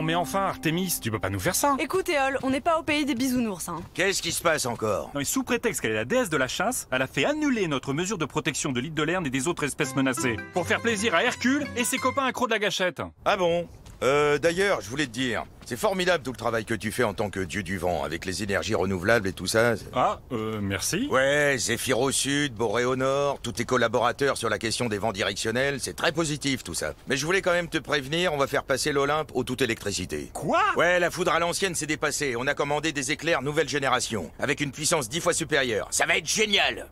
mais enfin, Artémis, tu peux pas nous faire ça. Écoute, Éole, on n'est pas au pays des bisounours, hein. Qu'est-ce qui se passe encore? Non, mais sous prétexte qu'elle est la déesse de la chasse, elle a fait annuler notre mesure de protection de l'île de Lerne et des autres espèces menacées. Pour faire plaisir à Hercule et ses copains accros de la gâchette. Ah bon? D'ailleurs, je voulais te dire, c'est formidable tout le travail que tu fais en tant que dieu du vent, avec les énergies renouvelables et tout ça. Ah, merci. Ouais, Zéphyr au sud, Boré au nord, tous tes collaborateurs sur la question des vents directionnels, c'est très positif tout ça. Mais je voulais quand même te prévenir, on va faire passer l'Olympe au toute électricité. Quoi? Ouais, la foudre à l'ancienne s'est dépassée, on a commandé des éclairs nouvelle génération, avec une puissance 10 fois supérieure. Ça va être génial!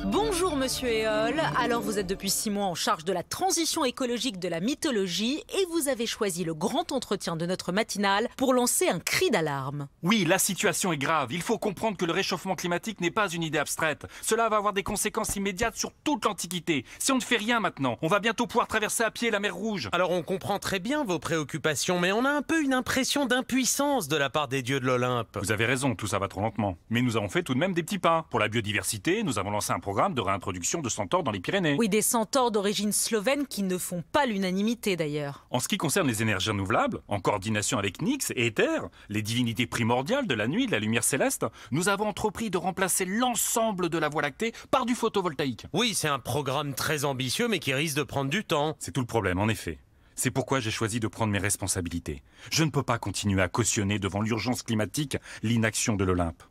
Bonjour Monsieur Éole, alors vous êtes depuis 6 mois en charge de la transition écologique de la mythologie et vous avez choisi le grand entretien de notre matinale pour lancer un cri d'alarme. Oui, la situation est grave. Il faut comprendre que le réchauffement climatique n'est pas une idée abstraite. Cela va avoir des conséquences immédiates sur toute l'Antiquité. Si on ne fait rien maintenant, on va bientôt pouvoir traverser à pied la mer Rouge. Alors on comprend très bien vos préoccupations, mais on a un peu une impression d'impuissance de la part des dieux de l'Olympe. Vous avez raison, tout ça va trop lentement. Mais nous avons fait tout de même des petits pas. Pour la biodiversité, nous avons lancé un programme de réintroduction de centaures dans les Pyrénées. Oui, des centaures d'origine slovène qui ne font pas l'unanimité d'ailleurs. En ce qui concerne les énergies renouvelables, en coordination avec Nyx et Éther, les divinités primordiales de la nuit et de la lumière céleste, nous avons entrepris de remplacer l'ensemble de la Voie lactée par du photovoltaïque. Oui, c'est un programme très ambitieux, mais qui risque de prendre du temps. C'est tout le problème, en effet. C'est pourquoi j'ai choisi de prendre mes responsabilités. Je ne peux pas continuer à cautionner devant l'urgence climatique l'inaction de l'Olympe.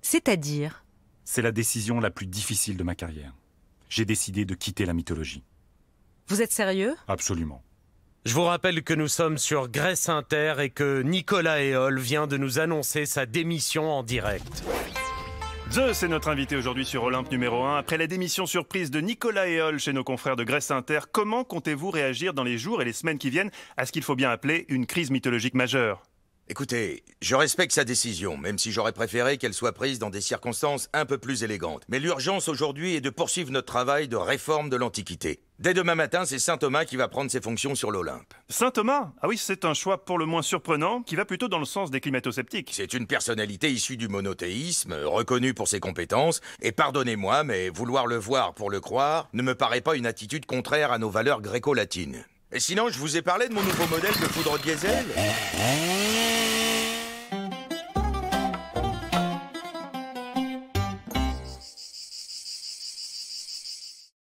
C'est-à-dire? C'est la décision la plus difficile de ma carrière. J'ai décidé de quitter la mythologie. Vous êtes sérieux? Absolument. Je vous rappelle que nous sommes sur Grèce Inter et que Nicolas Éole vient de nous annoncer sa démission en direct. Zeus est notre invité aujourd'hui sur Olympe numéro 1. Après la démission surprise de Nicolas Éole chez nos confrères de Grèce Inter, comment comptez-vous réagir dans les jours et les semaines qui viennent à ce qu'il faut bien appeler une crise mythologique majeure? Écoutez, je respecte sa décision, même si j'aurais préféré qu'elle soit prise dans des circonstances un peu plus élégantes. Mais l'urgence aujourd'hui est de poursuivre notre travail de réforme de l'Antiquité. Dès demain matin, c'est saint Thomas qui va prendre ses fonctions sur l'Olympe. Saint Thomas? Ah oui, c'est un choix pour le moins surprenant, qui va plutôt dans le sens des climato-sceptiques. C'est une personnalité issue du monothéisme, reconnue pour ses compétences, et pardonnez-moi, mais vouloir le voir pour le croire ne me paraît pas une attitude contraire à nos valeurs gréco-latines. Et sinon, je vous ai parlé de mon nouveau modèle de foudre diesel.